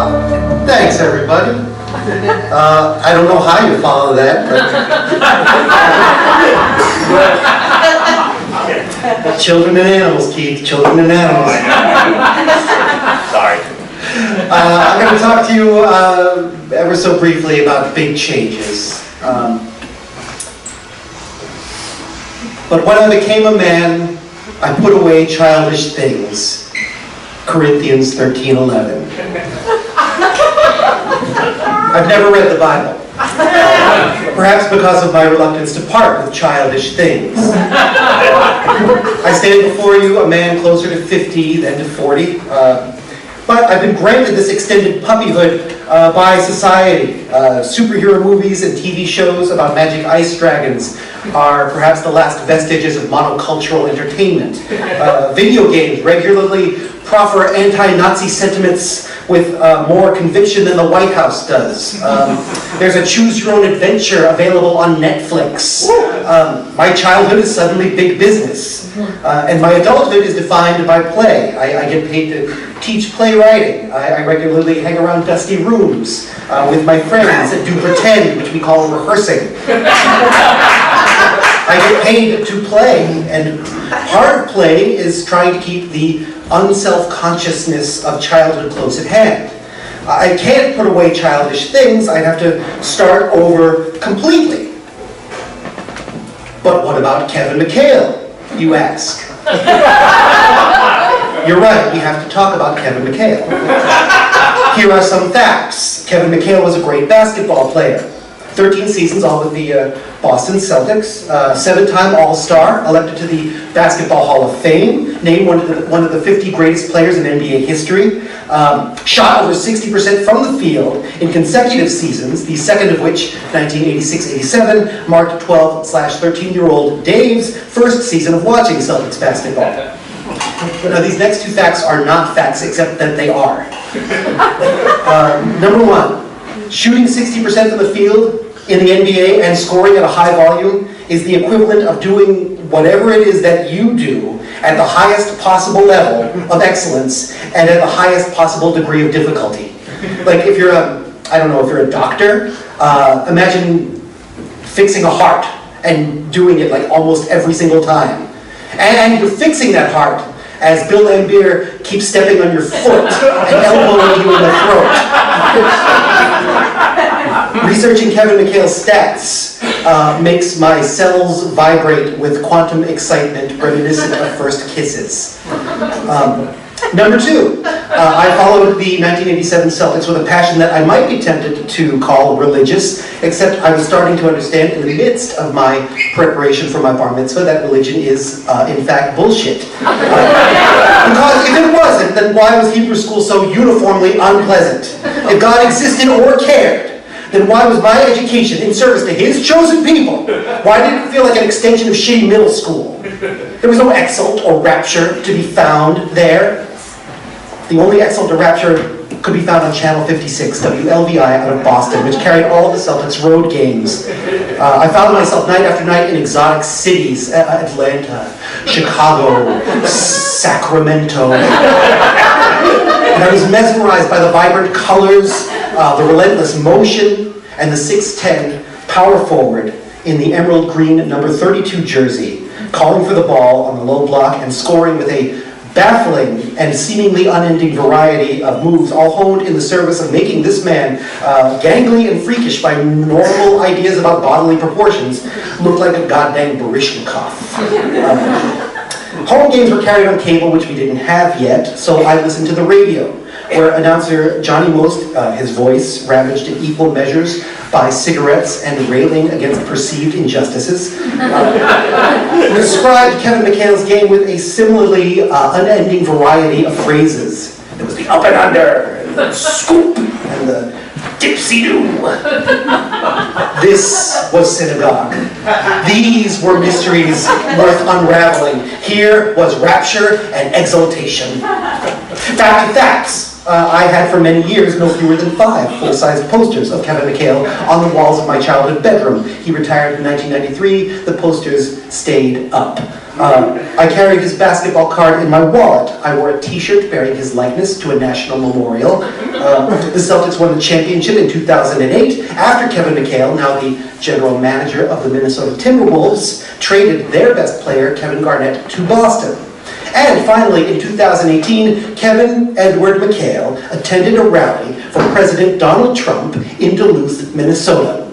Well, thanks everybody. I don't know how you follow that, but children and animals, Keith, children and animals. Sorry. I'm going to talk to you ever so briefly about big changes. But when I became a man, I put away childish things. Corinthians 13:11. I've never read the Bible. Perhaps because of my reluctance to part with childish things. I stand before you a man closer to 50 than to 40. But I've been granted this extended puppyhood by society. Superhero movies and TV shows about magic ice dragons are perhaps the last vestiges of monocultural entertainment. Video games regularly proffer anti-Nazi sentiments with more conviction than the White House does. There's a choose-your-own-adventure available on Netflix. My childhood is suddenly big business. And my adulthood is defined by play. I get paid to teach playwriting. I regularly hang around dusty rooms with my friends and do pretend, which we call rehearsing. I get paid to play, and part of play is trying to keep the unself-consciousness of childhood close at hand. I can't put away childish things. I'd have to start over completely. But what about Kevin McHale, you ask? You're right, we have to talk about Kevin McHale. Here are some facts. Kevin McHale was a great basketball player. 13 seasons, all with the Boston Celtics. 7-time All-Star, elected to the Basketball Hall of Fame, named one of the 50 greatest players in NBA history. Shot over 60% from the field in consecutive seasons, the second of which, 1986-87, marked 12/13-year-old Dave's first season of watching Celtics basketball. Now, these next two facts are not facts, except that they are. Number one, shooting 60% from the field in the NBA and scoring at a high volume is the equivalent of doing whatever it is that you do at the highest possible level of excellence and at the highest possible degree of difficulty. Like if you're if you're a doctor, imagine fixing a heart and doing it like almost every single time. And you're fixing that heart as Bill Laimbeer keeps stepping on your foot and elbowing you in the throat. Researching Kevin McHale's stats makes my cells vibrate with quantum excitement reminiscent of first kisses. Number two, I followed the 1987 Celtics with a passion that I might be tempted to call religious, except I was starting to understand in the midst of my preparation for my bar mitzvah that religion is, in fact, bullshit. Because if it wasn't, then why was Hebrew school so uniformly unpleasant? If God existed or cared, then why was my education in service to His chosen people? Why did it feel like an extension of shitty middle school? There was no exult or rapture to be found there. The only exult or rapture could be found on Channel 56, WLVI out of Boston, which carried all of the Celtics road games. I found myself night after night in exotic cities, Atlanta, Chicago, Sacramento. And I was mesmerized by the vibrant colors, the relentless motion, and the 6'10" power forward in the emerald green number 32 jersey, calling for the ball on the low block and scoring with a baffling and seemingly unending variety of moves, all honed in the service of making this man, gangly and freakish by normal ideas about bodily proportions, look like a goddamn Baryshnikov. Home games were carried on cable, which we didn't have yet, so I listened to the radio, where announcer Johnny Most, his voice ravaged in equal measures by cigarettes and railing against perceived injustices, described Kevin McHale's game with a similarly unending variety of phrases. It was the up and under, and the scoop, and the dipsy-doo. This was synagogue. These were mysteries worth unraveling. Here was rapture and exaltation. Facts. I had for many years no fewer than 5 full-size posters of Kevin McHale on the walls of my childhood bedroom. He retired in 1993. The posters stayed up. I carried his basketball card in my wallet. I wore a t-shirt bearing his likeness to a national memorial. The Celtics won the championship in 2008 after Kevin McHale, now the general manager of the Minnesota Timberwolves, traded their best player, Kevin Garnett, to Boston. And finally, in 2018, Kevin Edward McHale attended a rally for President Donald Trump in Duluth, Minnesota.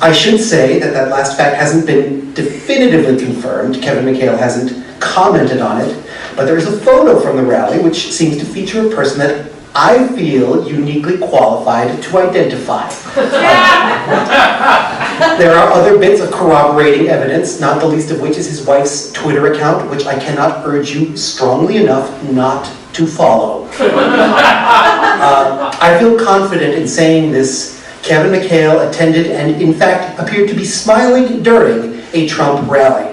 I should say that that last fact hasn't been definitively confirmed. Kevin McHale hasn't commented on it, but there is a photo from the rally which seems to feature a person that I feel uniquely qualified to identify. There are other bits of corroborating evidence, not the least of which is his wife's Twitter account, which I cannot urge you strongly enough not to follow. I feel confident in saying this. Kevin McHale attended and, in fact, appeared to be smiling during a Trump rally.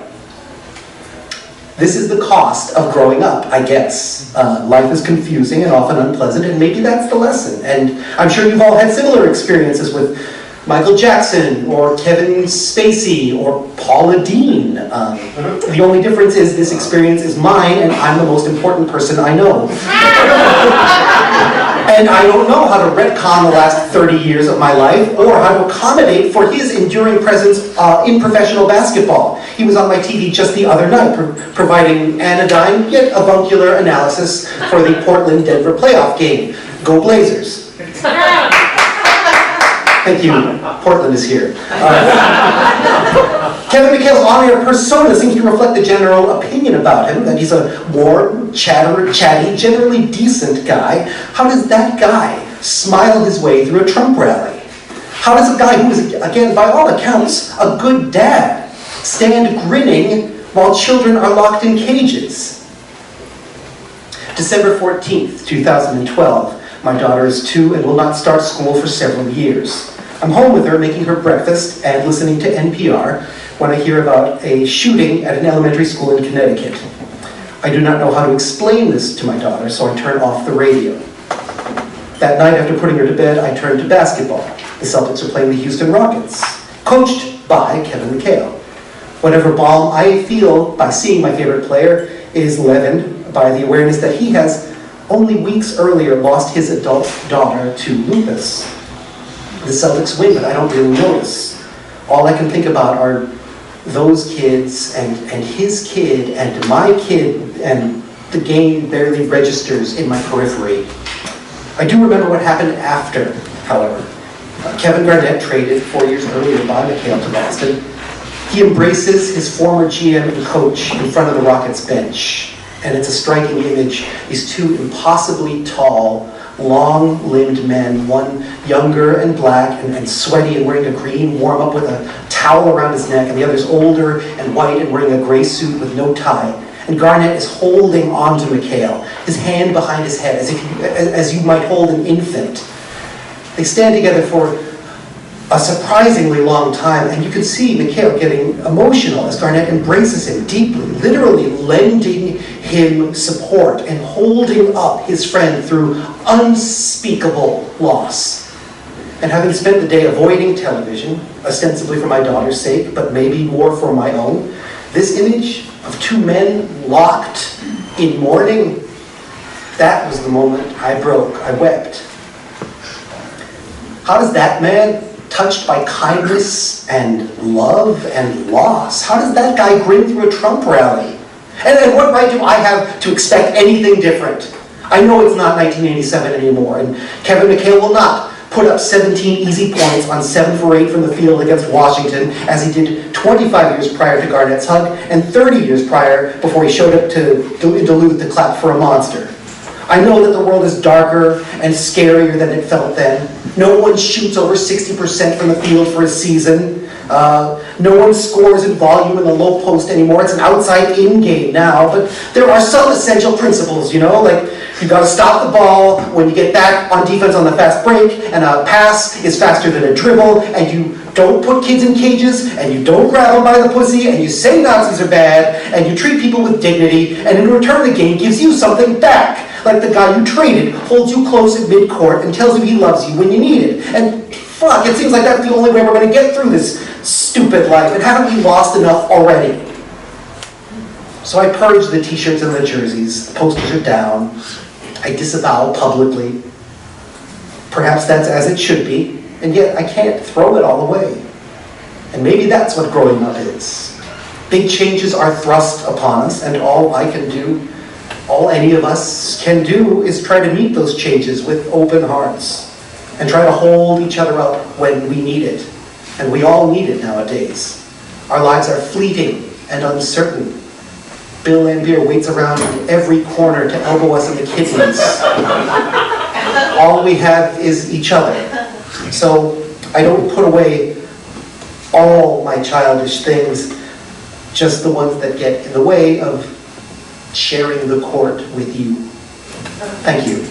This is the cost of growing up, I guess. Life is confusing and often unpleasant, and maybe that's the lesson. And I'm sure you've all had similar experiences with Michael Jackson, or Kevin Spacey, or Paula Deen. The only difference is this experience is mine, and I'm the most important person I know. And I don't know how to retcon the last 30 years of my life, or how to accommodate for his enduring presence in professional basketball. He was on my TV just the other night, providing anodyne, yet avuncular analysis for the Portland-Denver playoff game. Go Blazers. Thank you. Portland is here. Kevin McHale's on-air persona seems to reflect the general opinion about him, that he's a warm, chatty, generally decent guy. How does that guy smile his way through a Trump rally? How does a guy who is, again, by all accounts, a good dad, stand grinning while children are locked in cages? December 14th, 2012. My daughter is 2 and will not start school for several years. I'm home with her, making her breakfast and listening to NPR when I hear about a shooting at an elementary school in Connecticut. I do not know how to explain this to my daughter, so I turn off the radio. That night, after putting her to bed, I turn to basketball. The Celtics are playing the Houston Rockets, coached by Kevin McHale. Whatever balm I feel by seeing my favorite player is leavened by the awareness that he has only weeks earlier lost his adult daughter to lupus. The Celtics win, but I don't really notice. All I can think about are those kids and his kid and my kid, and the game barely registers in my periphery. I do remember what happened after, however. Kevin Garnett traded 4 years earlier by McHale to Boston. He embraces his former GM and coach in front of the Rockets bench. And it's a striking image. These two impossibly tall, long-limbed men, one younger and black and sweaty and wearing a green warm-up with a towel around his neck, and the other's older and white and wearing a gray suit with no tie. And Garnett is holding onto McHale, his hand behind his head, as you might hold an infant. They stand together for a surprisingly long time, and you can see McHale getting emotional as Garnett embraces him deeply, literally lending him support and holding up his friend through unspeakable loss. And having spent the day avoiding television, ostensibly for my daughter's sake, but maybe more for my own, this image of two men locked in mourning, that was the moment I broke. I wept. How does that man, touched by kindness and love and loss, how does that guy grin through a Trump rally? And what right do I have to expect anything different? I know it's not 1987 anymore, and Kevin McHale will not put up 17 easy points on 7 for 8 from the field against Washington, as he did 25 years prior to Garnett's hug, and 30 years prior before he showed up in Duluth to clap for a monster. I know that the world is darker and scarier than it felt then. No one shoots over 60% from the field for a season. No one scores in volume in the low post anymore. It's an outside-in game now. But there are some essential principles, like you got to stop the ball when you get back on defense on the fast break, and a pass is faster than a dribble, and you don't put kids in cages, and you don't grab them by the pussy, and you say Nazis are bad, and you treat people with dignity, and in return the game gives you something back. Like the guy you traded holds you close at midcourt and tells you he loves you when you need it. And fuck, it seems like that's the only way we're going to get through this stupid life. And haven't we lost enough already? So I purged the t-shirts and the jerseys. The posters are down. I disavow publicly. Perhaps that's as it should be, and yet I can't throw it all away. And maybe that's what growing up is. Big changes are thrust upon us, and all I can do, all any of us can do, is try to meet those changes with open hearts and try to hold each other up when we need it. And we all need it nowadays. Our lives are fleeting and uncertain. Bill Lambier waits around in every corner to elbow us in the kidneys. All we have is each other. So I don't put away all my childish things, just the ones that get in the way of sharing the court with you. Thank you.